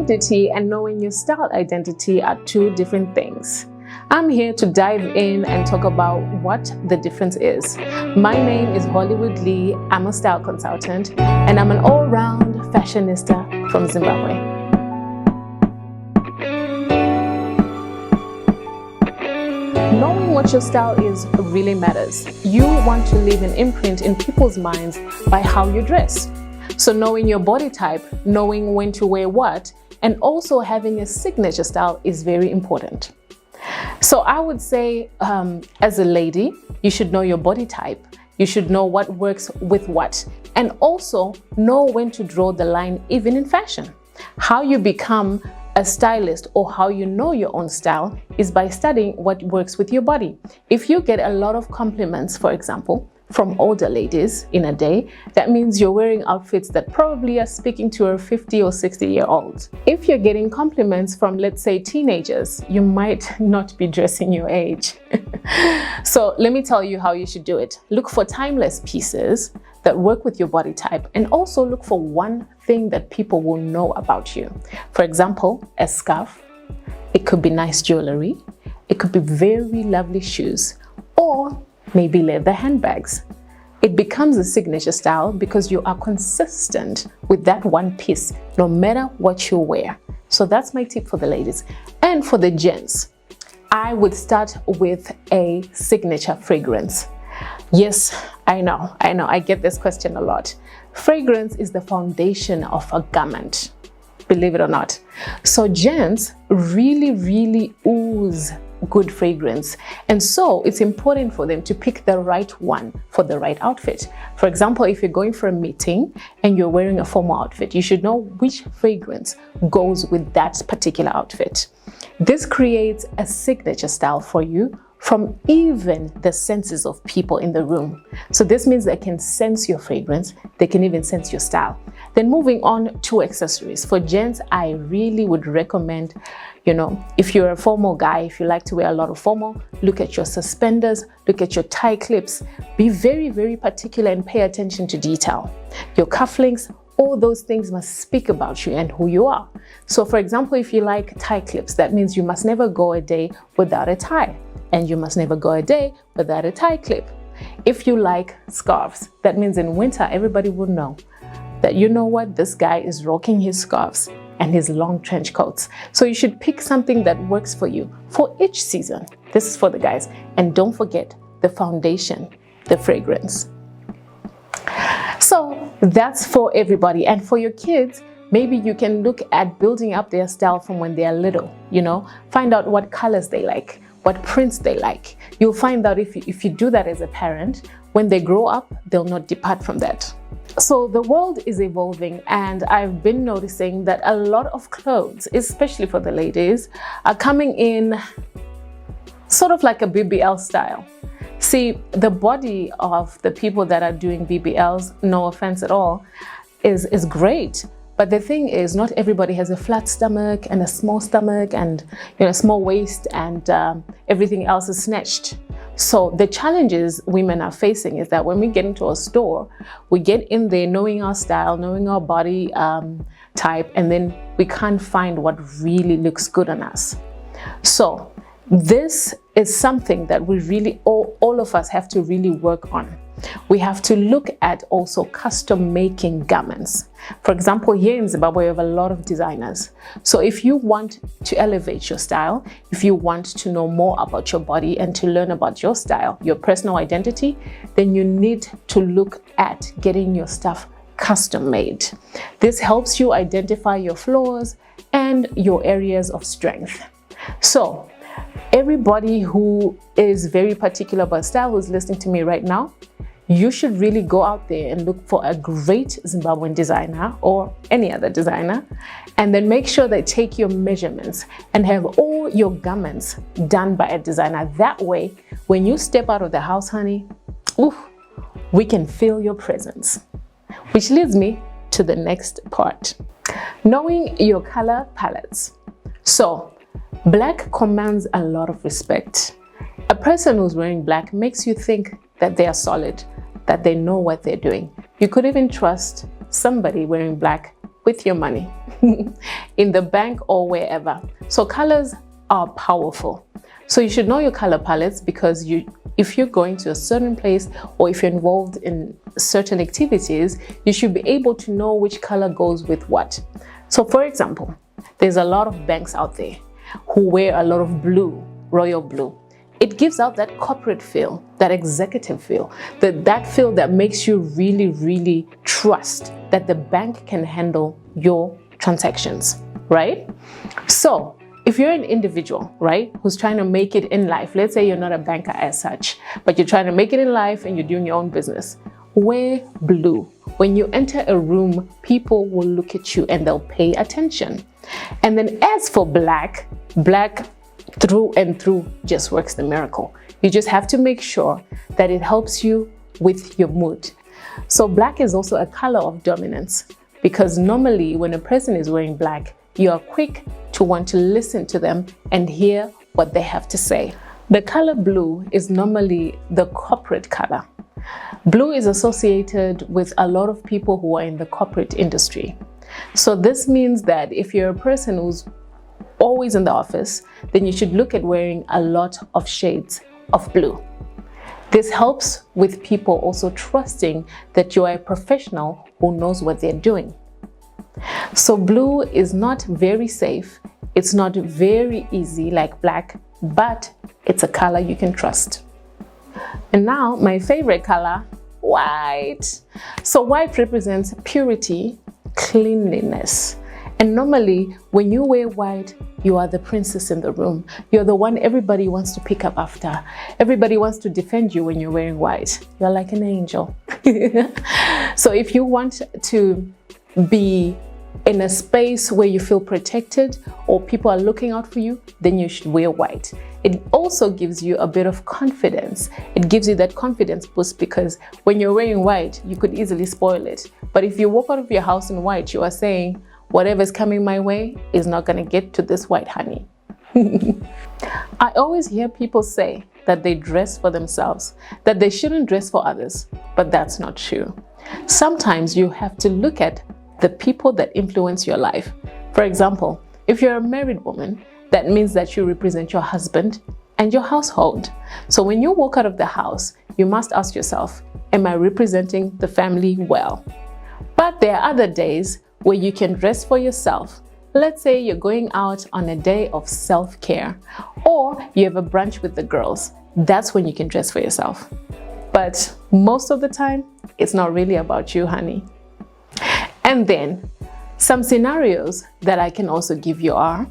Identity and knowing your style identity are two different things. I'm here to dive in and talk about what the difference is. My name is HollywoodLee. I'm a style consultant and I'm an all-round fashionista from Zimbabwe. Knowing what your style is really matters. You want to leave an imprint in people's minds by how you dress. So knowing your body type, knowing when to wear what, and also having a signature style is very important. So I would say, as a lady, you should know your body type. You should know what works with what, and also know when to draw the line even in fashion. How you become a stylist or how you know your own style is by studying what works with your body. If you get a lot of compliments, for example, from older ladies in a day, that means you're wearing outfits that probably are speaking to a 50 or 60-year-old. If you're getting compliments from, let's say, teenagers, you might not be dressing your age. So let me tell you how you should do it. Look for timeless pieces that work with your body type, and also look for one thing that people will know about you. For example, a scarf. It could be nice jewelry. It could be very lovely shoes, or maybe leather handbags. It becomes a signature style because you are consistent with that one piece, no matter what you wear. So that's my tip for the ladies. And for the gents, I would start with a signature fragrance. Yes, I know, I get this question a lot. Fragrance is the foundation of a garment, believe it or not. So gents really ooze good fragrance, and so it's important for them to pick the right one for the right outfit. For example, if you're going for a meeting and you're wearing a formal outfit, you should know which fragrance goes with that particular outfit. This creates a signature style for you from even the senses of people in the room. So this means they can sense your fragrance, they can even sense your style. Then moving on to accessories. For gents, I really would recommend, if you're a formal guy, if you like to wear a lot of formal, look at your suspenders, look at your tie clips. Be very particular and pay attention to detail. Your cufflinks, all those things must speak about you and who you are. So for example, if you like tie clips, that means you must never go a day without a tie. And you must never go a day without a tie clip. If you like scarves, that means in winter, everybody will know that, this guy is rocking his scarves and his long trench coats. So you should pick something that works for you for each season. This is for the guys. And don't forget the foundation, the fragrance. So that's for everybody. And for your kids, maybe you can look at building up their style from when they are little, find out what colors they like, what prints they like. You'll find out if you do that as a parent, when they grow up, they'll not depart from that. So the world is evolving, and I've been noticing that a lot of clothes, especially for the ladies, are coming in sort of like a BBL style. See, the body of the people that are doing BBLs, no offense at all, is great. But the thing is, not everybody has a flat stomach and a small stomach and a small waist, and everything else is snatched. So the challenges women are facing is that when we get into a store, we get in there knowing our style, knowing our body type, and then we can't find what really looks good on us. So this is something that we really, all of us have to really work on. We have to look at also custom making garments. For example, here in Zimbabwe, we have a lot of designers. So if you want to elevate your style, if you want to know more about your body and to learn about your style, your personal identity, then you need to look at getting your stuff custom made. This helps you identify your flaws and your areas of strength. So everybody who is very particular about style, who's listening to me right now, you should really go out there and look for a great Zimbabwean designer or any other designer, and then make sure they take your measurements and have all your garments done by a designer. That way, when you step out of the house, honey, we can feel your presence. Which leads me to the next part. Knowing your color palettes. So, black commands a lot of respect. A person who's wearing black makes you think that they are solid, that they know what they're doing. You could even trust somebody wearing black with your money. in the bank or wherever. So colors are powerful. So you should know your color palettes, because if you're going to a certain place or if you're involved in certain activities, you should be able to know which color goes with what. So for example, there's a lot of banks out there who wear a lot of blue, royal blue. It gives out that corporate feel, that executive feel, that feel that makes you really, really trust that the bank can handle your transactions, right? So if you're an individual, right, who's trying to make it in life, let's say you're not a banker as such, but you're trying to make it in life and you're doing your own business, wear blue. When you enter a room, people will look at you and they'll pay attention. And then as for black through and through just works the miracle. You just have to make sure that it helps you with your mood. So black is also a color of dominance, because normally when a person is wearing black, you are quick to want to listen to them and hear what they have to say. The color blue is normally the corporate color. Blue is associated with a lot of people who are in the corporate industry. So this means that if you're a person who's always in the office, then you should look at wearing a lot of shades of blue. This helps with people also trusting that you are a professional who knows what they're doing. So blue is not very safe, it's not very easy like black, but it's a color you can trust. And now my favorite color, white. So white represents purity, cleanliness. And normally when you wear white, you are the princess in the room. You're the one everybody wants to pick up after. Everybody wants to defend you when you're wearing white. You're like an angel. So if you want to be in a space where you feel protected or people are looking out for you, then you should wear white. It also gives you a bit of confidence. It gives you that confidence boost, because when you're wearing white, you could easily spoil it. But if you walk out of your house in white, you are saying, whatever's coming my way is not going to get to this white honey. I always hear people say that they dress for themselves, that they shouldn't dress for others, but that's not true. Sometimes you have to look at the people that influence your life. For example, if you're a married woman, that means that you represent your husband and your household. So when you walk out of the house, you must ask yourself, am I representing the family well? But there are other days where you can dress for yourself. Let's say you're going out on a day of self-care, or you have a brunch with the girls. That's when you can dress for yourself. But most of the time, it's not really about you, honey. And then some scenarios that I can also give you are,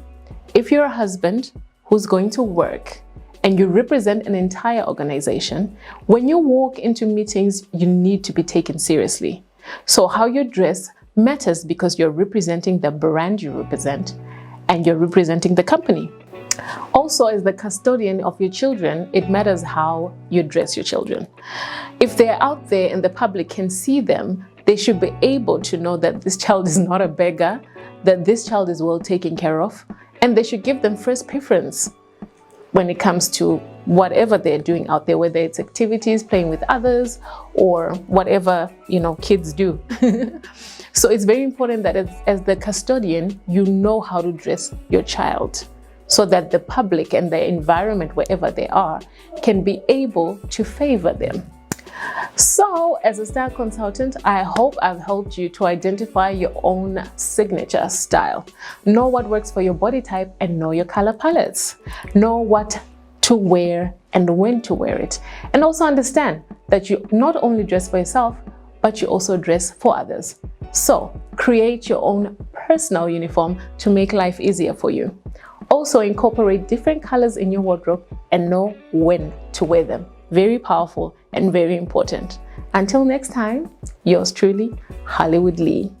if you're a husband who's going to work and you represent an entire organization, when you walk into meetings, you need to be taken seriously. So how you dress matters, because you're representing the brand you represent and you're representing the company. Also, as the custodian of your children, it matters how you dress your children. If they're out there and the public can see them, they should be able to know that this child is not a beggar, that this child is well taken care of, and they should give them first preference when it comes to whatever they're doing out there, whether it's activities, playing with others, or whatever, kids do. So it's very important that as the custodian, you know how to dress your child, so that the public and the environment, wherever they are, can be able to favor them. So as a style consultant, I hope I've helped you to identify your own signature style. Know what works for your body type and know your color palettes. Know what to wear and when to wear it. And also understand that you not only dress for yourself, but you also dress for others. So create your own personal uniform to make life easier for you. Also incorporate different colors in your wardrobe and know when to wear them. Very powerful and very important. Until next time, yours truly, HollywoodLee.